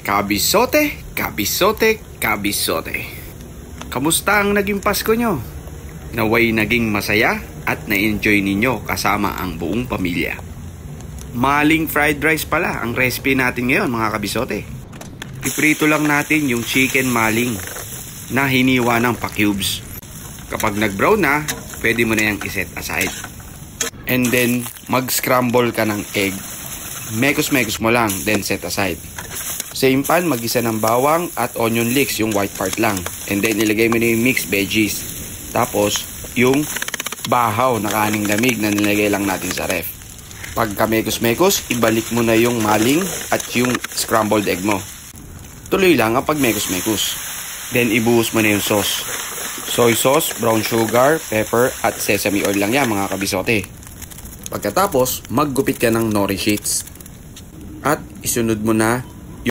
Kabisote, kabisote, kabisote. Kamusta ang naging Pasko nyo? Naway naging masaya at na-enjoy ninyo kasama ang buong pamilya. Maling fried rice pala ang recipe natin ngayon mga kabisote. Iprito lang natin yung chicken maling na hiniwa ng pa-cubes. Kapag nag-brown na, pwede mo na yung iset aside. And then, mag-scramble ka ng egg. Mekos-mekos mo lang, then set aside. Same pan, mag-isa ng bawang at onion leeks, yung white part lang. And then, ilagay mo na yung mixed veggies. Tapos, yung bahaw na kaning lamig na nilagay lang natin sa ref. Pagka mekos-mekos, ibalik mo na yung maling at yung scrambled egg mo. Tuloy lang ang pag mekos-mekos. Then, ibuhos mo na yung sauce. Soy sauce, brown sugar, pepper, at sesame oil lang yan mga kabisote. Pagkatapos, maggupit ka ng nori sheets. At isunod mo na